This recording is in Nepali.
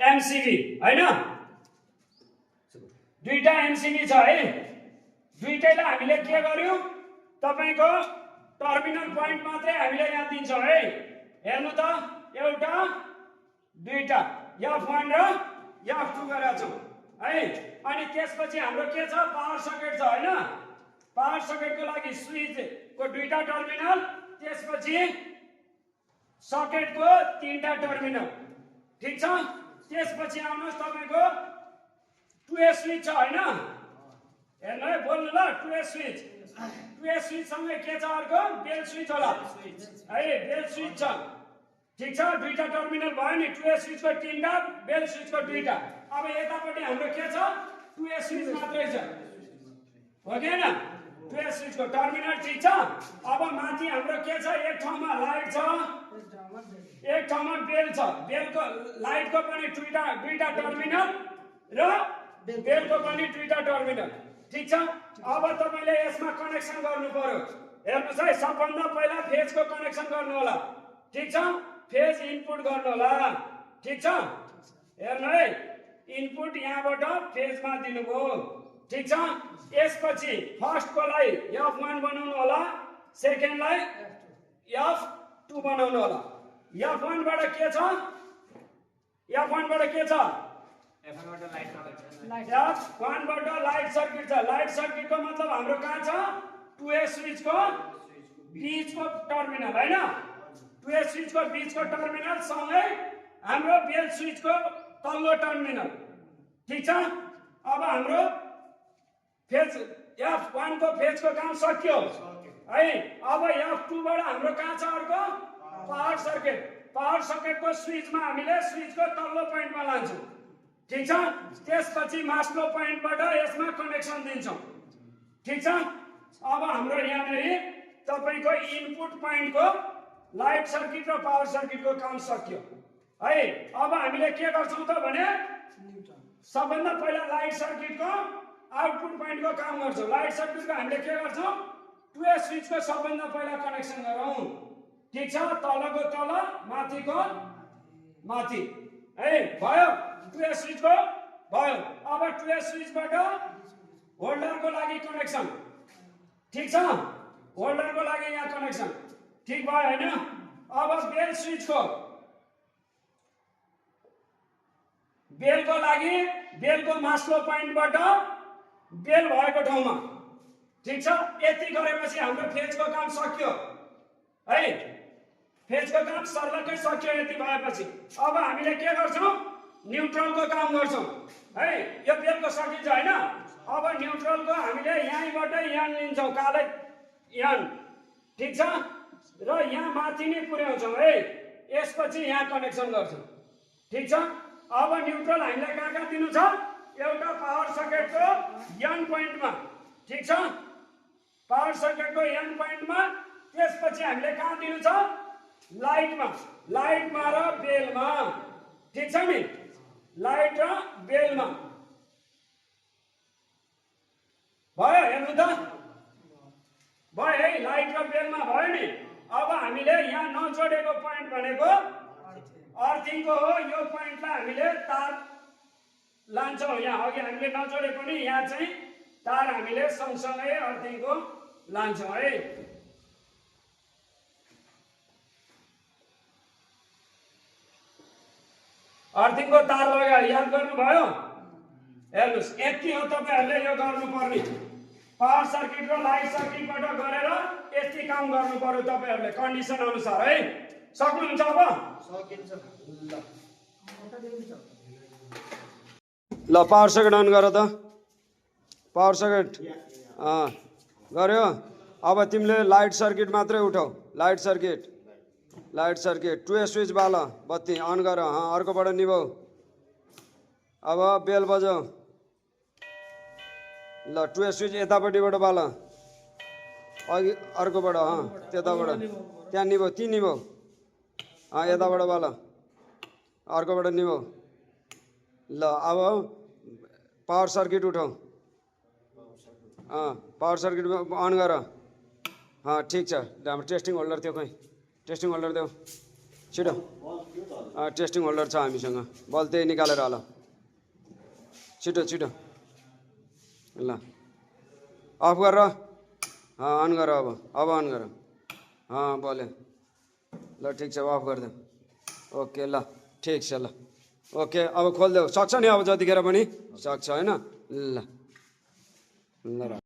एमसीबी हैन दुईटा एमसीबी छ है दुईटैलाई हामीले के गर्यौं तपाईको टर्मिनल पोइन्ट मात्रै हामीले यहाँ दिन्छौं है हेर्नु त एउटा दुईटा F1 र F2 गरेका छौं है अनि त्यसपछि हाम्रो के छ पावर सकेट छ हैन पावर सकेटको लागि स्विच को दुईटा टर्मिनल त्यसपछि सकेटको तीनटा टर्मिनल ठीक छ त्यसपछि आउनुस् तपाईको 2A स्विच छ हैन हेर्नु है बोल्नु ल 2A स्विच 2A स्विच सँगै के छ अर्को बेल स्विच होला है बेल स्विच छ ठीक छ दुईटा टर्मिनल भयो नि 2A स्विचको तीनटा बेल स्विचको दुईटा अब यतापटि हाम्रो के छ 2A स्विच मात्रै छ हो कि हैन 2A स्विचको टर्मिनल ठीक छ अब माथि हाम्रो के छ एक ठाउँमा लाइट छ एक ठाउँमा बेल छ बेलको लाइटको पनि दुईटा टर्मिनल र बेलको पनि दुईटा टर्मिनल ठीक छ अब तपाईले यसमा कनेक्सन गर्नु पर्यो हेर्नुस् है सबभन्दा पहिला फेजको कनेक्सन गर्नु होला ठीक छ फेज इनपुट गर्नु होला ठीक छ हेर्नु है इनपुट यहाँबाट फेजमा दिनुभयो ठीक छ यसपछि फर्स्टकोलाई F1 बनाउनु होला सेकेन्डलाई F2 बनाउनु होला F1 बाट के छ F1 बाट के छ F1 बाट लाइट सर्किट छ लाइट सर्किटको मतलब हाम्रो कहाँ छ 2A स्विचको बीचको टर्मिनल हैन 2A स्विचको बीचको टर्मिनल सँगै हाम्रो बेल स्विचको तल्लो टर्मिनल ठीक छ अब हाम्रो फेज F1 को फेजको काम सक्यो है अब F2 बाट हाम्रो कहाँ छ अर्को पावर सर्किटको स्विचमा हामीले स्विचको तल्लो पोइन्टमा लान्छौं ठीक छ त्यसपछि मास्लो पोइन्टबाट यसमा कनेक्सन दिन्छौं ठीक छ अब हाम्रो यहाँनेरि तपाईको इनपुट पोइन्टको लाइट सर्किट र पावर सर्किटको काम सक्यो है अब हामीले के गर्छौं त भने सबभन्दा पहिला लाइट सर्किटको आउटपुट पोइन्टको काम गर्छौं लाइट सर्किटको हामीले के गर्छौं 2A स्विचको सबभन्दा पहिला कनेक्सन गरौँ ठीक छ तलको तल माथिको माथि है भयो 2A स्विचको भयो अब 2A स्विचबाट होल्डरको लागि कनेक्सन ठीक छ होल्डरको लागि यहाँ कनेक्सन ठीक भयो हैन अब बेल स्विचको बेलको लागि बेलको मास्लो पोइन्टबाट बेल भएको ठाउँमा ठीक छ यति गरेपछि हाम्रो फेजको काम सक्यो है फेजको काम सर्लकै सक्यो यति भएपछि अब हामीले के गर्छौं न्यूट्रलको काम गर्छौं है यो बेलको सर्किट छ हैन अब न्यूट्रलको हामीले यहीँबाट यहाँ लिन्छौं कालै यहाँ ठीक छ र यहाँ माथि नै पुर्याउँछौं है यसपछि यहाँ कनेक्सन गर्छौं ठीक छ अब न्यूट्रल हामीलाई कहाँ दिनु छ एउटा पावर सर्किटको एन पोइन्टमा ठीक छ पावर सर्किटको एन पोइन्टमा त्यसपछि हामीले कहाँ दिनु छ लाइटमा र बेलमा ठीक छ नि लाइट र बेलमा भयो हेर्नु त भयो है लाइट र बेलमा भयो नि अब हामीले यहाँ नजोडेको पोइन्ट भनेको अर्थिङको हो यो पोइन्टलाई हामीले तार लान्छौं यहाँ अघि हामीले नजोडेको नि यहाँ चाहिँ तार हामीले सँगसँगै अर्थिङको लान्छौं है अर्थिङको तार लगायो याद गर्नुभयो हेर्नुस् यति हो तपाईहरुले यो गर्नुपर्ने पावर सर्किट र लाइट सर्किटबाट गरेर यति काम गर्नु पर्यो तपाईहरुले कन्डिसन अनुसार है सक्नुहुन्छ अब सकिन्छ ल पावर सर्किट अन गर त पावर सर्किट गर्यो अब तिमीले लाइट सर्किट मात्रै उठाऊ लाइट सर्किट 2A स्विच बाल बत्ती अन गर अर्कोबाट निभाऊ अब बेल बजाऊ ल 2A स्विच यतापट्टिबाट बाल अघि अर्कोबाट त्यताबाट त्यहाँ निभाऊ ती निभाऊ यताबाट बाल अर्कोबाट निभाऊ ल अब पावर सर्किट उठाऊ पावर सर्किट अन गर ठिक छ हाम्रो टेस्टिङ होल्डर थियो खै टेस्टिङ होल्डर देऊ छिटो टेस्टिङ होल्डर छ हामीसँग बल त्यही निकालेर हाल छिटो छिटो ल अफ गर अन गर अब अन गर बोले ल ठिक छ अफ गरिदेऊ ओके ल ठिक छ ल ओके अब खोलिदेऊ सक्छ नि अब जतिखेर पनि सक्छ होइन ल ल